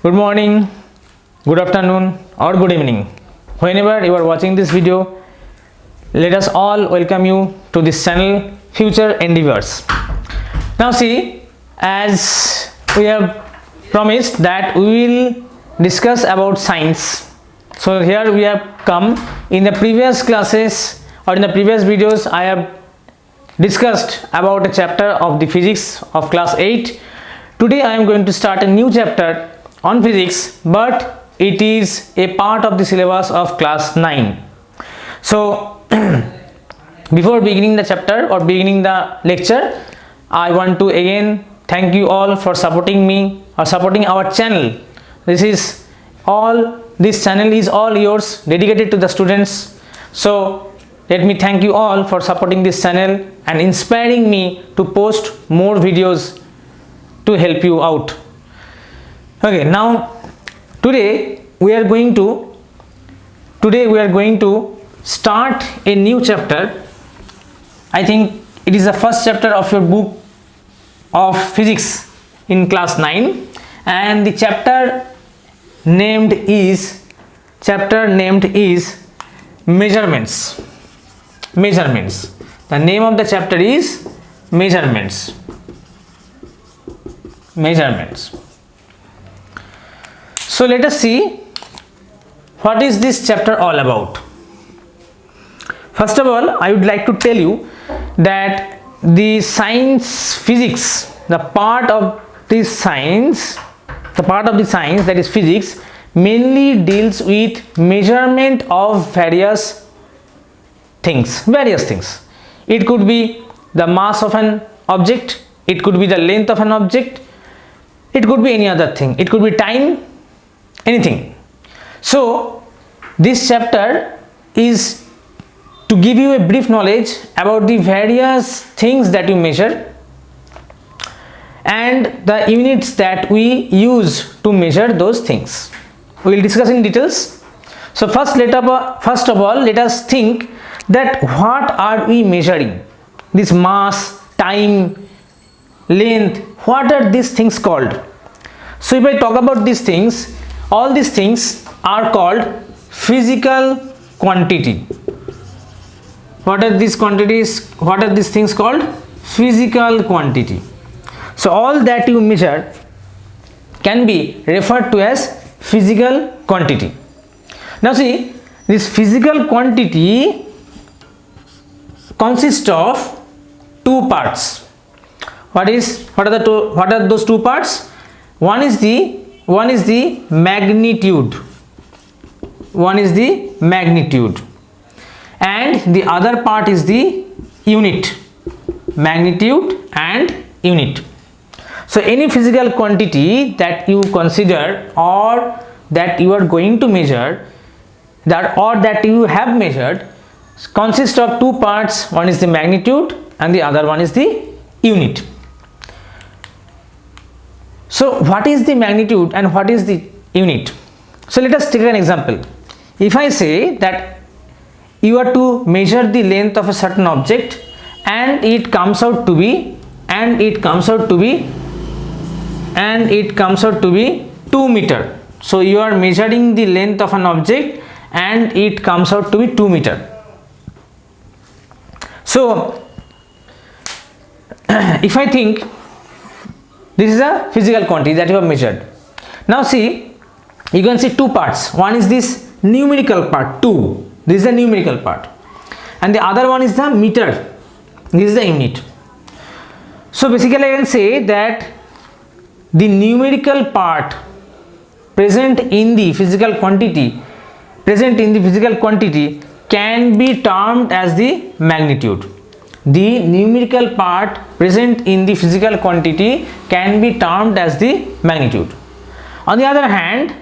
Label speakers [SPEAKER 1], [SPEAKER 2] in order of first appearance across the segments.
[SPEAKER 1] Good morning, good afternoon or good evening. Whenever you are watching this video, let us all welcome you to this channel Future Endeavors. Now see, as we have promised that we will discuss about science. So here we have come. In the previous classes or in the previous videos, I have discussed about a chapter of the physics of class 8. Today I am going to start a new chapter on physics, but it is a part of the syllabus of class 9. So before beginning the chapter or beginning the lecture, I want to again thank you all for supporting me or supporting our channel. This channel is all yours, dedicated to the students. So let me thank you all for supporting this channel and inspiring me to post more videos to help you out. Okay, now today we are going to start a new chapter. I think it is the first chapter of your book of physics in class 9, and the chapter named is measurements. The name of the chapter is measurements. So let us see what is this chapter all about. First of all, I would like to tell you that the physics, the part of the science that is physics, mainly deals with measurement of various things. It could be the mass of an object, it could be the length of an object, it could be any other thing, it could be time, anything. So this chapter is to give you a brief knowledge about the various things that you measure and the units that we use to measure those things. We will discuss in details. So first of all, let us think that what are we measuring? This mass, time, length, what are these things called? So if I talk about these things, all these things are called physical quantity. What are these quantities? What are these things called? Physical quantity. So all that you measure can be referred to as physical quantity. Now see, this physical quantity consists of two parts. What are those two parts? One is the magnitude. And the other part is the unit. Magnitude and unit. So any physical quantity that you consider or that you are going to measure that you have measured consists of two parts. One is the magnitude and the other one is the unit. So what is the magnitude and what is the unit? So let us take an example. If I say that you are to measure the length of a certain object and it comes out to be 2 meter. So you are measuring the length of an object and it comes out to be 2 meter. So if I think this is a physical quantity that you have measured. Now see, you can see two parts. One is this numerical part, 2. This is the numerical part. And the other one is the meter. This is the unit. So basically I can say that the numerical part present in the physical quantity can be termed as the magnitude. The numerical part present in the physical quantity can be termed as the magnitude. On the other hand,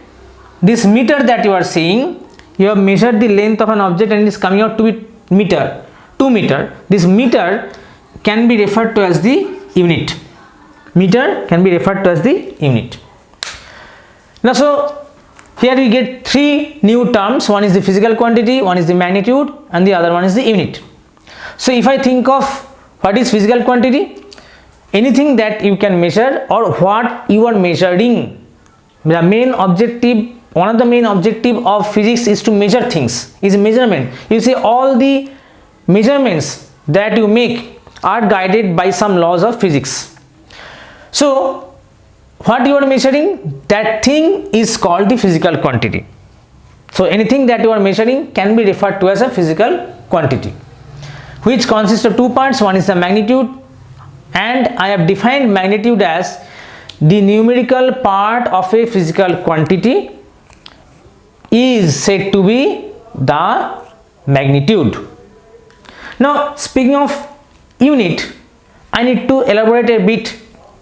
[SPEAKER 1] this meter that you are seeing, you have measured the length of an object and it is coming out to be 2 meter. This meter can be referred to as the unit. Now so here we get three new terms. One is the physical quantity, one is the magnitude, and the other one is the unit. So if I think of what is physical quantity, anything that you can measure or what you are measuring the main objective, one of the main objective of physics is to measure things, is measurement. You see, all the measurements that you make are guided by some laws of physics. So what you are measuring, that thing is called the physical quantity. So anything that you are measuring can be referred to as a physical quantity, which consists of two parts. One is the magnitude, and I have defined magnitude as the numerical part of a physical quantity is said to be the magnitude. Now, speaking of unit, I need to elaborate a bit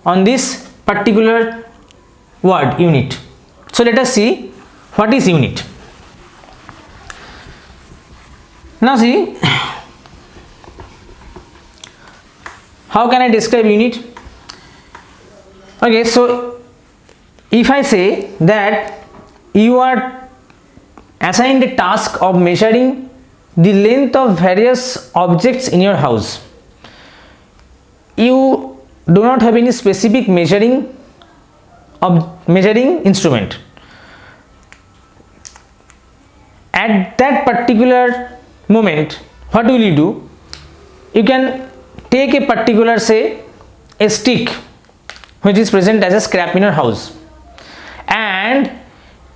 [SPEAKER 1] on this particular word, unit. So let us see what is unit. Now see, how can I describe unit? Okay, so if I say that you are assigned a task of measuring the length of various objects in your house, you do not have any specific measuring instrument. At that particular moment, what will you do? You can take a particular, say, a stick which is present as a scrap in your house, and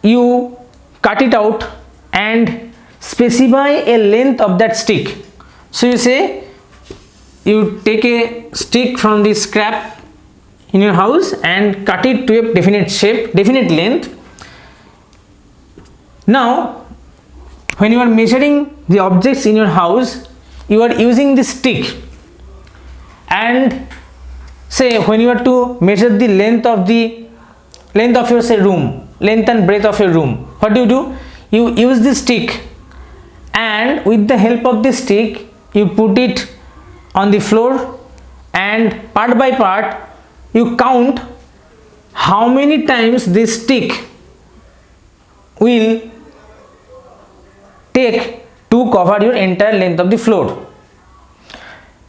[SPEAKER 1] you cut it out and specify a length of that stick. So you say, you take a stick from the scrap in your house and cut it to a definite shape, definite length. Now when you are measuring the objects in your house, you are using the stick, and say when you are to measure the length of your, say, room, length and breadth of your room, what do? You use the stick, and with the help of the stick you put it on the floor, and part by part you count how many times this stick will take to cover your entire length of the floor.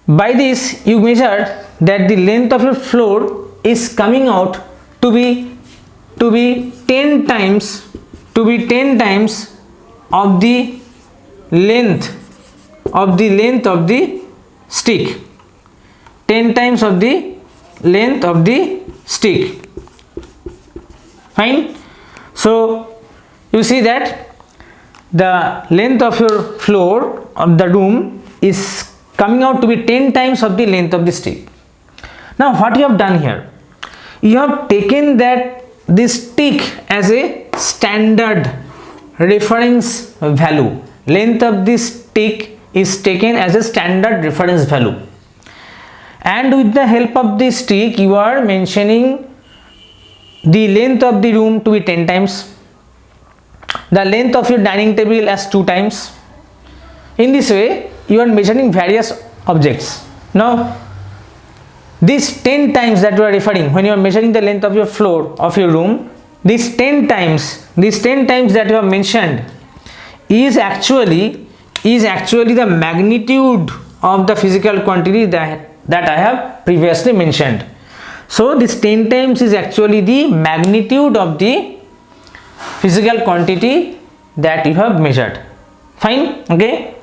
[SPEAKER 1] By this you measure that the length of your floor is coming out to be 10 times of the length of the stick, 10 times of the length of the stick. Fine. So you see that the length of your floor of the room is coming out to be 10 times of the length of the stick. Now what you have done here, you have taken this stick as a standard reference value. Length of this stick is taken as a standard reference value, and with the help of this stick you are mentioning the length of the room to be 10 times, the length of your dining table as 2 times. In this way you are measuring various objects. Now these 10 times that you are referring when you are measuring the length of your floor of your room, these 10 times that you have mentioned is actually the magnitude of the physical quantity that I have previously mentioned. So this 10 times is actually the magnitude of the physical quantity that you have measured. Fine. Okay.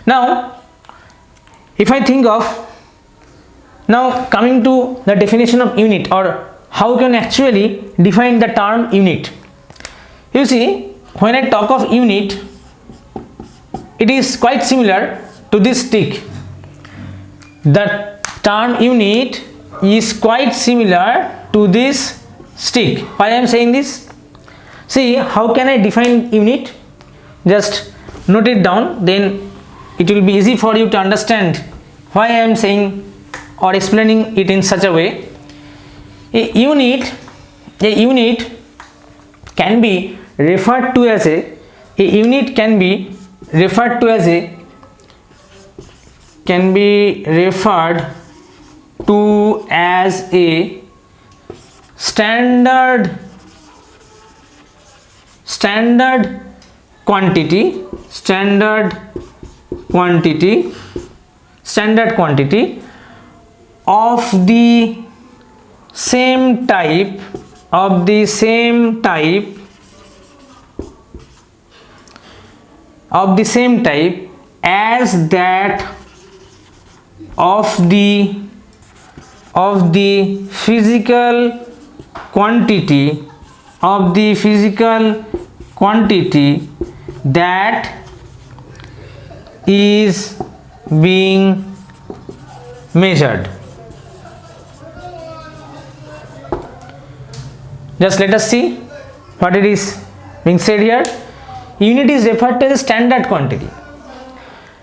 [SPEAKER 1] Now if I think of, now coming to the definition of unit, or how can actually define the term unit. You see, when I talk of unit, it is quite similar to this stick. The term unit is quite similar to this stick. Why I am saying this? See, how can I define unit? Just note it down, then it will be easy for you to understand why I am saying or explaining it in such a way. A unit can be referred to as a standard quantity of the same type of the same type as that of the physical quantity that is being measured. Just let us see what it is being said here. Unit is referred to as a standard quantity.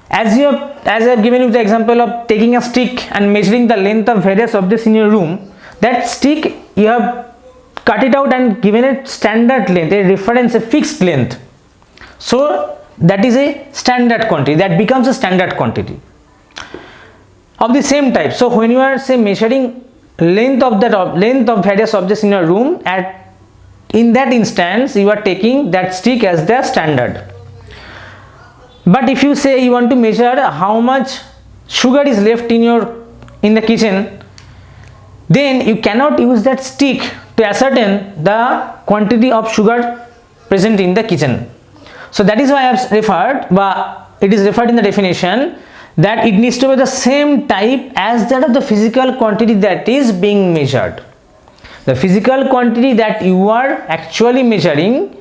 [SPEAKER 1] As I have given you the example of taking a stick and measuring the length of various objects in your room, that stick you have cut it out and given it standard length, a reference, a fixed length. So that is a standard quantity, that becomes a standard quantity of the same type. So when you are say measuring length of various objects in your room, in that instance you are taking that stick as the standard. But if you say you want to measure how much sugar is left in the kitchen, then you cannot use that stick to ascertain the quantity of sugar present in the kitchen. So that is why I have referred, but it is referred in the definition, that it needs to be the same type as that of the physical quantity that is being measured. The physical quantity that you are actually measuring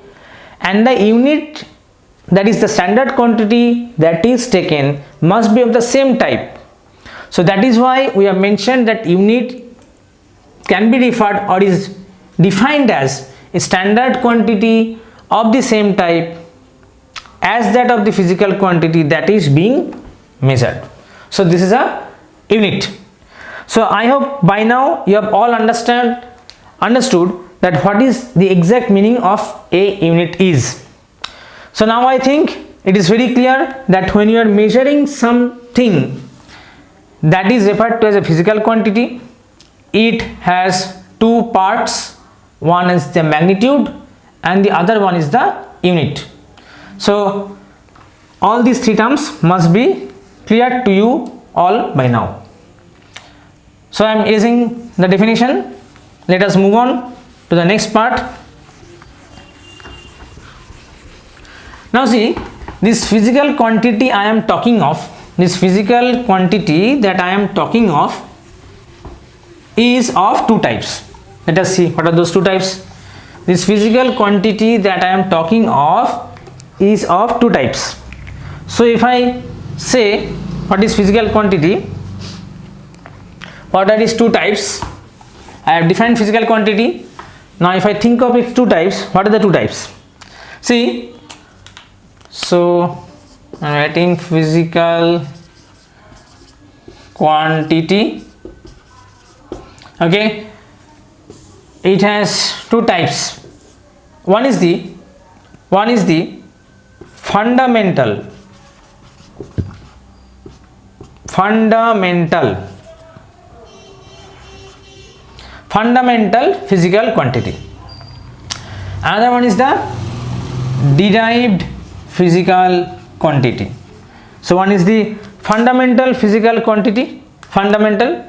[SPEAKER 1] and the unit, that is the standard quantity that is taken, must be of the same type. So that is why we have mentioned that unit can be referred or is defined as a standard quantity of the same type as that of the physical quantity that is being measured. So this is a unit. So I hope by now you have all understood that what is the exact meaning of a unit is. So now I think it is very clear that when you are measuring something that is referred to as a physical quantity, it has two parts. One is the magnitude and the other one is the unit. So all these three terms must be clear to you all by now. So I am erasing the definition. Let us move on to the next part. Now see, this physical quantity I am talking of, is of two types. Let us see what are those two types. This physical quantity that I am talking of is of two types. So if I say what is physical quantity, what are these two types? I have defined physical quantity. Now if I think of its two types, what are the two types? See, so I am writing physical quantity. Okay, it has two types. One is the fundamental physical quantity. Another one is the derived physical quantity. So one is the fundamental physical quantity, fundamental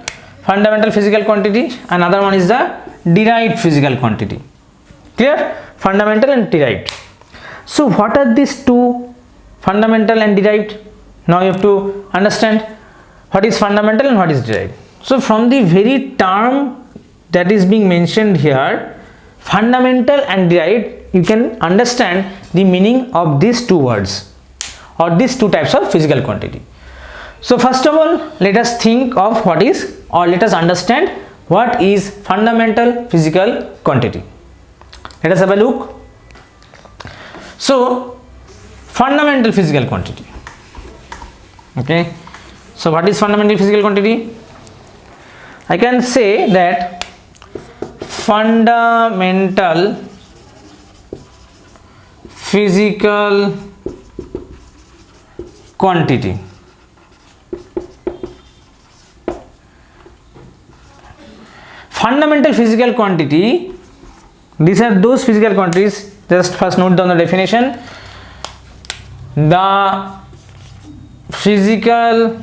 [SPEAKER 1] physical quantity, another one is the derived physical quantity. Clear? Fundamental and derived. So what are these two, fundamental and derived? Now you have to understand what is fundamental and what is derived. So from the very term that is being mentioned here, fundamental and derived, you can understand the meaning of these two words or these two types of physical quantity. So first of all, let us think of what is, or let us understand what is fundamental physical quantity. Let us have a look. So fundamental physical quantity. Okay, so what is fundamental physical quantity? I can say that fundamental physical quantity these are those physical quantities. Just first note down the definition. The physical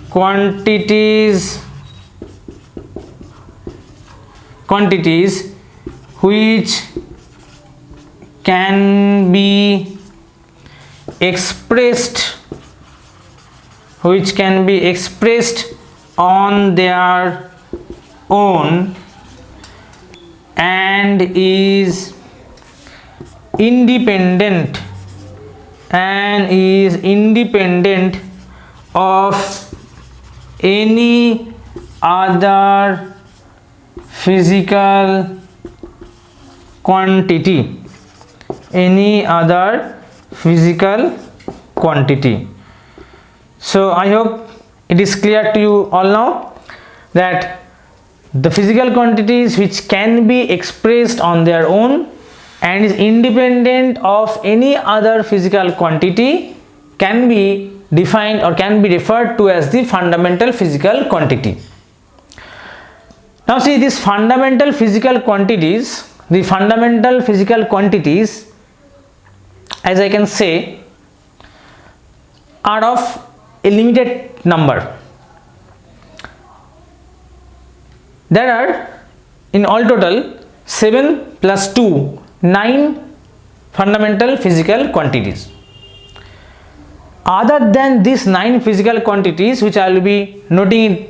[SPEAKER 1] quantities quantities which can be expressed on their own and is independent of any other physical quantity. So I hope it is clear to you all now that the physical quantities which can be expressed on their own and is independent of any other physical quantity can be defined or can be referred to as the fundamental physical quantity. Now see, these fundamental physical quantities, as I can say, are of a limited number. There are in all total 7 plus 2, 9 fundamental physical quantities. Other than these 9 physical quantities, which I will be noting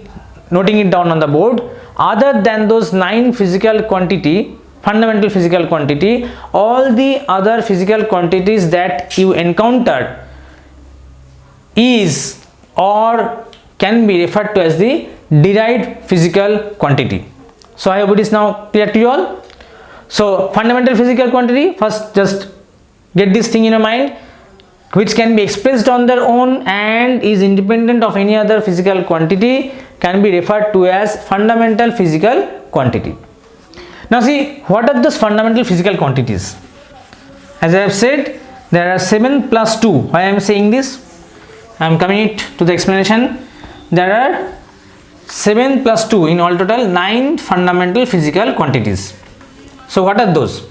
[SPEAKER 1] it down on the board, other than those 9 fundamental physical quantity, all the other physical quantities that you encounter is or can be referred to as the derived physical quantity. So I hope it is now clear to you all. So fundamental physical quantity, first just get this thing in your mind, which can be expressed on their own and is independent of any other physical quantity, can be referred to as fundamental physical quantity. Now see, what are those fundamental physical quantities? As I have said, there are 7 plus 2. Why I am saying this? I am coming it to the explanation. There are 7 plus 2, in all total 9 fundamental physical quantities. So what are those?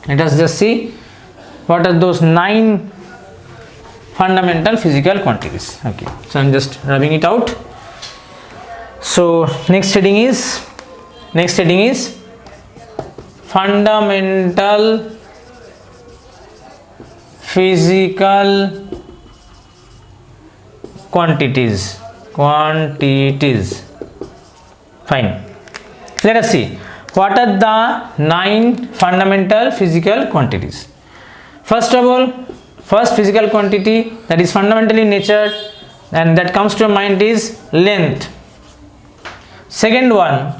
[SPEAKER 1] Let us just see what are those 9 fundamental physical quantities. Okay, so I am just rubbing it out. So next heading is fundamental physical quantities. Fine. Let us see what are the 9 fundamental physical quantities. First of all, first physical quantity that is fundamentally in nature and that comes to your mind is length. Second one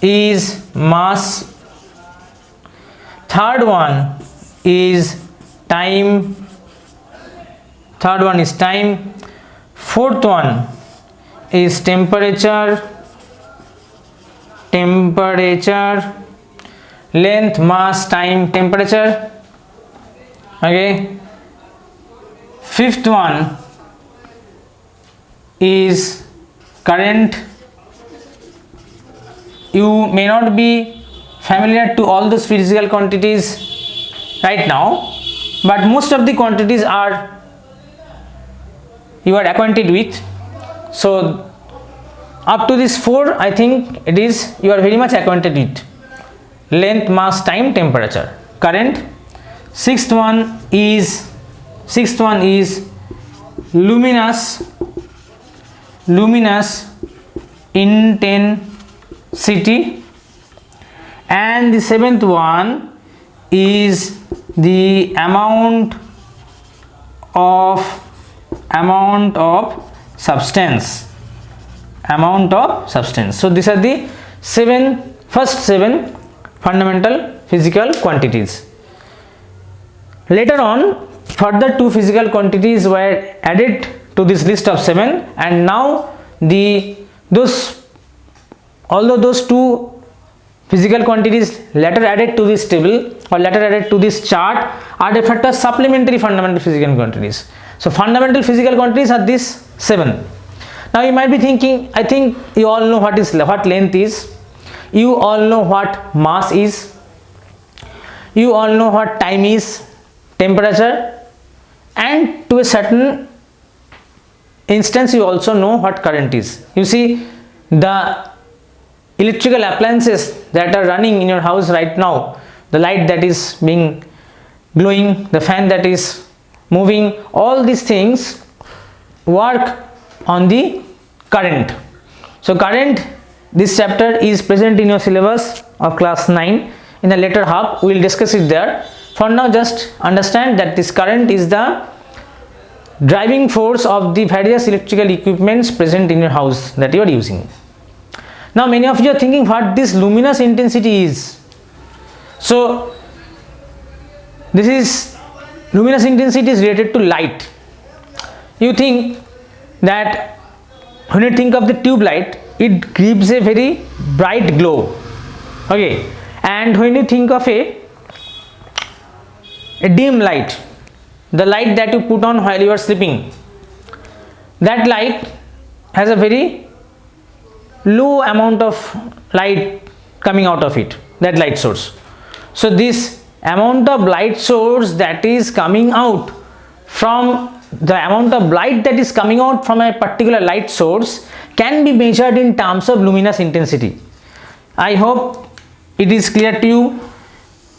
[SPEAKER 1] is mass. Third one is time. Fourth one is temperature. Length, mass, time, temperature. Okay. Fifth one is current. You may not be familiar to all those physical quantities right now, but most of the quantities you are acquainted with. So up to this 4, I think you are very much acquainted with: length, mass, time, temperature, current. Sixth one is luminous intensity, and the seventh one is the amount of substance. So these are the first seven fundamental physical quantities. Later on, further 2 physical quantities were added to this list of 7, and now although those 2 physical quantities later added to this table or later added to this chart are referred to as supplementary fundamental physical quantities. So fundamental physical quantities are these 7. Now you might be thinking, I think you all know what length is, you all know what mass is, you all know what time is, temperature, and to a certain instance you also know what current is. You see, the electrical appliances that are running in your house right now, the light that is being glowing, the fan that is moving, all these things work on the current. So current, this chapter is present in your syllabus of class 9. In the later half we will discuss it there. For now, just understand that this current is the driving force of the various electrical equipments present in your house that you are using. Now many of you are thinking what this luminous intensity is. So this is, luminous intensity is related to light. You think that when you think of the tube light, it gives a very bright glow, okay, and when you think of a dim light, the light that you put on while you are sleeping, that light has a very low amount of light coming out of it, that light source. So this amount of light source that is coming out from, the amount of light that is coming out from a particular light source can be measured in terms of luminous intensity. I hope it is clear to you.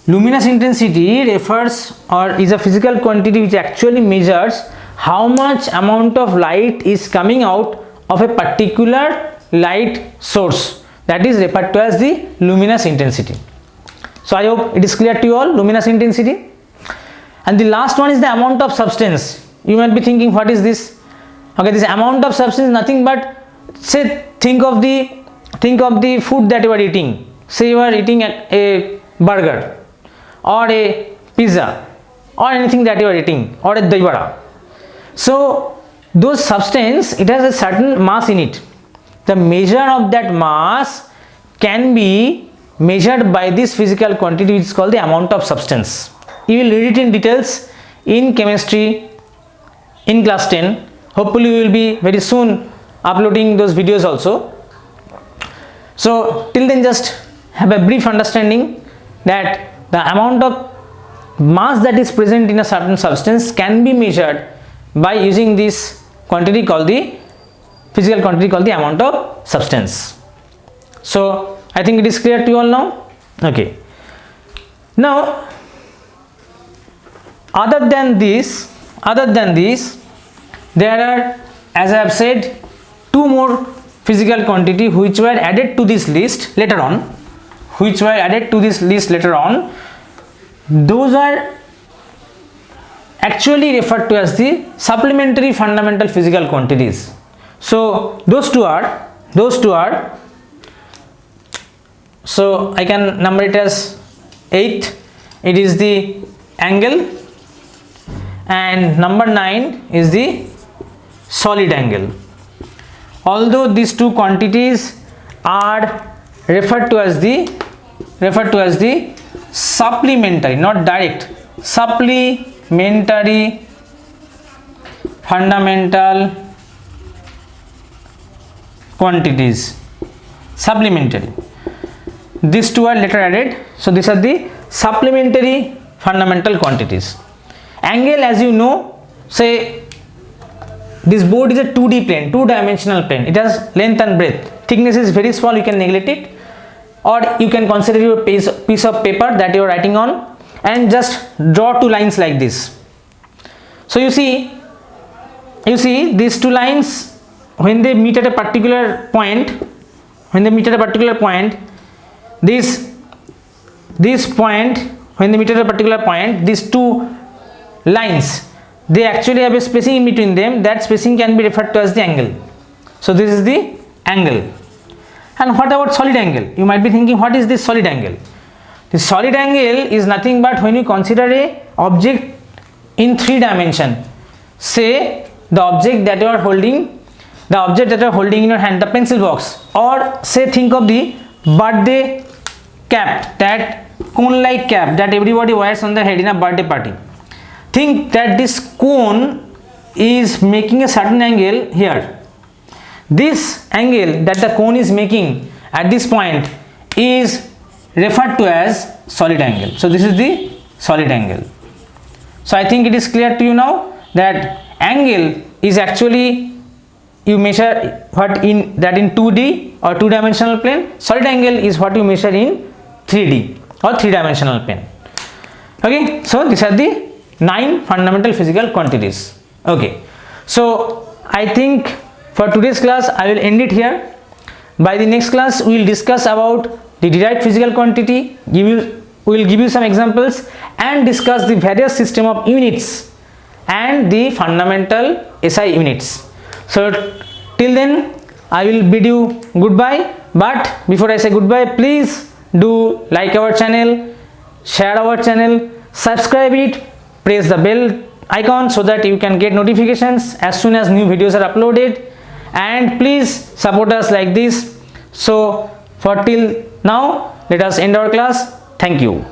[SPEAKER 1] Luminous intensity refers or is a physical quantity which actually measures how much amount of light is coming out of a particular light source, that is referred to as the luminous intensity. So I hope it is clear to you all, luminous intensity. And the last one is the amount of substance. You might be thinking, what is this? Okay, this amount of substance is nothing but, say, think of the food that you are eating. Say you are eating a burger or a pizza or anything that you are eating, or a dahi vada. So those substance, it has a certain mass in it. The measure of that mass can be measured by this physical quantity which is called the amount of substance. You will read it in details in chemistry in class 10. Hopefully we will be very soon uploading those videos also. So till then, just have a brief understanding that the amount of mass that is present in a certain substance can be measured by using this quantity called the physical quantity called the amount of substance. So I think it is clear to you all now. Okay. Now other than this, there are, as I have said, two more physical quantity which were added to this list later on. Those are actually referred to as the supplementary fundamental physical quantities. So those two are, so I can number it as 8. It is the angle, and number 9 is the solid angle. Although these two quantities are referred to as the supplementary, not direct, supplementary fundamental quantities, supplementary. These two are later added, so these are the supplementary fundamental quantities. Angle, as you know, say this board is a 2D plane, two-dimensional plane. It has length and breadth. Thickness is very small, you can neglect it, or you can consider your piece of paper that you are writing on and just draw two lines like this. So you see these two lines, when they meet at a particular point, these two lines, they actually have a spacing in between them. That spacing can be referred to as the angle. So this is the angle. And what about solid angle? You might be thinking, what is this solid angle? The solid angle is nothing but when you consider a object in 3 dimensions. Say the object that you are holding in your hand, the pencil box, or say think of the birthday cap, that cone like cap that everybody wears on their head in a birthday party. Think that this cone is making a certain angle here. This angle that the cone is making at this point is referred to as solid angle. So this is the solid angle. So I think it is clear to you now that angle is actually you measure what in 2D or two dimensional plane. Solid angle is what you measure in 3D or three dimensional plane. Okay, so these are the 9 fundamental physical quantities. Okay, so I think for today's class I will end it here. By the next class we will discuss about the derived physical quantity, we will give you some examples and discuss the various system of units and the fundamental SI units. So till then I will bid you goodbye, but before I say goodbye, please do like our channel, share our channel, subscribe it, press the bell icon so that you can get notifications as soon as new videos are uploaded, and please support us like this. So for till now, let us end our class. Thank you.